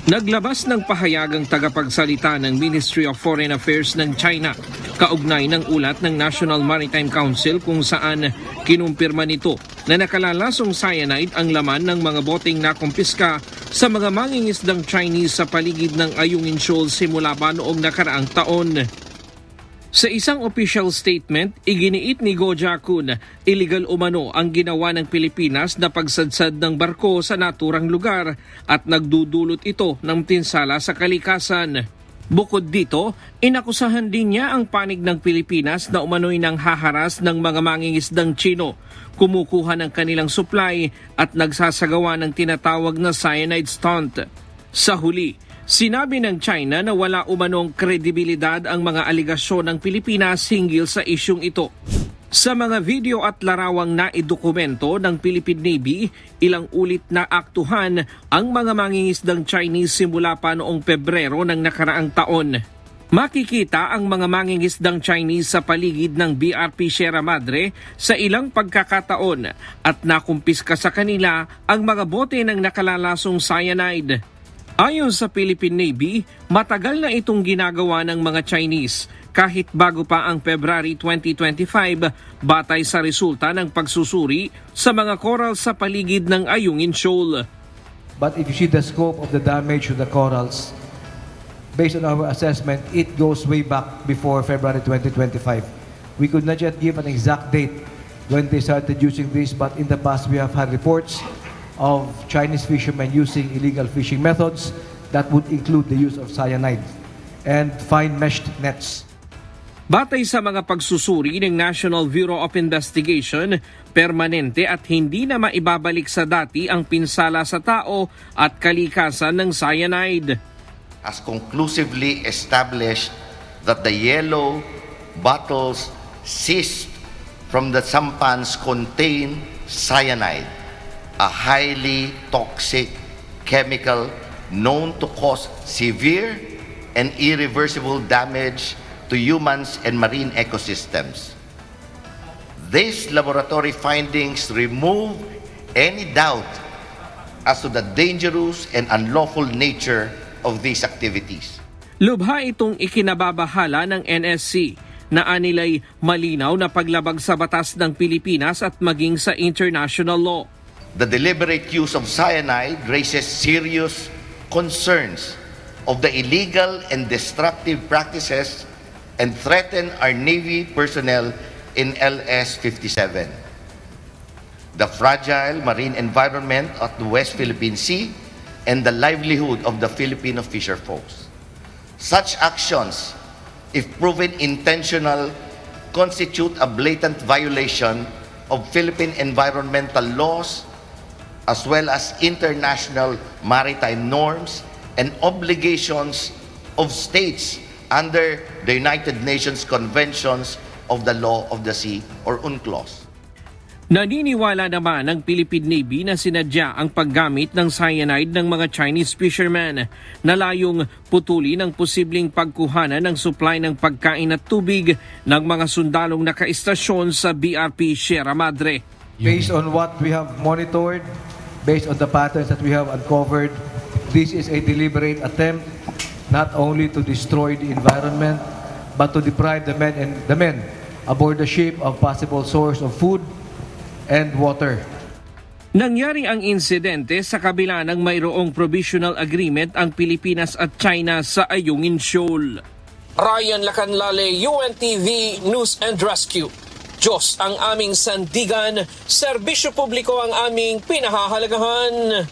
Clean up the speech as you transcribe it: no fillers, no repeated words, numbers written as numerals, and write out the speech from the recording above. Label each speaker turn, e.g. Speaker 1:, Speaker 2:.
Speaker 1: Naglabas ng pahayagang tagapagsalita ng Ministry of Foreign Affairs ng China kaugnay ng ulat ng National Maritime Council kung saan kinumpirma nito na nakalalasong cyanide ang laman ng mga boteng nakumpiska sa mga mangingisdang Chinese sa paligid ng Ayungin Shoal simula pa noong nakaraang taon. Sa isang official statement, iginiit ni Goh Jia-kun na illegal umano ang ginawa ng Pilipinas na pagsadsad ng barko sa naturang lugar at nagdudulot ito ng pinsala sa kalikasan. Bukod dito, inakusahan din niya ang panig ng Pilipinas na umano'y nang haharas ng mga mangingisdang Tsino, kumukuha ng kanilang supply at nagsasagawa ng tinatawag na cyanide stunt. Sa huli, sinabi ng China na wala umanong kredibilidad ang mga aligasyon ng Pilipinas hinggil sa isyung ito. Sa mga video at larawang naidokumento ng Philippine Navy, ilang ulit na aktuhan ang mga mangingisdang Chinese simula pa noong Pebrero ng nakaraang taon. Makikita ang mga mangingisdang Chinese sa paligid ng BRP Sierra Madre sa ilang pagkakataon at nakumpiska sa kanila ang mga bote ng nakalalasong cyanide. Ayon sa Philippine Navy, matagal na itong ginagawa ng mga Chinese kahit bago pa ang February 2025 batay sa resulta ng pagsusuri sa mga coral sa paligid ng Ayungin Shoal.
Speaker 2: But if you see the scope of the damage to the corals, based on our assessment, it goes way back before February 2025. We could not yet give an exact date when they started using this, but in the past we have had reports of Chinese fishermen using illegal fishing methods that would include the use of cyanide and fine meshed nets.
Speaker 1: Batay sa mga pagsusuri ng National Bureau of Investigation, permanente at hindi na maibabalik sa dati ang pinsala sa tao at kalikasan ng cyanide.
Speaker 3: Has conclusively established that the yellow bottles seized from the sampans contain cyanide, a highly toxic chemical known to cause severe and irreversible damage to humans and marine ecosystems. These laboratory findings remove any doubt as to the dangerous and unlawful nature of these activities.
Speaker 1: Lubha itong ikinababahala ng NSC na anilay malinaw na paglabag sa batas ng Pilipinas at maging sa international law.
Speaker 3: The deliberate use of cyanide raises serious concerns of the illegal and destructive practices and threaten our Navy personnel in LS-57. The fragile marine environment of the West Philippine Sea and the livelihood of the Filipino fisherfolks. Such actions, if proven intentional, constitute a blatant violation of Philippine environmental laws as well as international maritime norms and obligations of states under the United Nations Conventions of the Law of the Sea or UNCLOS.
Speaker 1: Naniniwala naman ng Philippine Navy na sinadya ang paggamit ng cyanide ng mga Chinese fishermen na layong putulin ang posibleng pagkuhanan ng supply ng pagkain at tubig ng mga sundalong nakaistasyon sa BRP Sierra Madre.
Speaker 2: Based on what we have monitored, based on the patterns that we have uncovered, this is a deliberate attempt not only to destroy the environment, but to deprive the men aboard the ship of possible source of food and water.
Speaker 1: Nangyari ang insidente sa kabila ng mayroong provisional agreement ang Pilipinas at China sa Ayungin Shoal. Ryan Lacanlale, UNTV News and Rescue. Diyos ang aming sandigan, serbisyo publiko ang aming pinahahalagahan.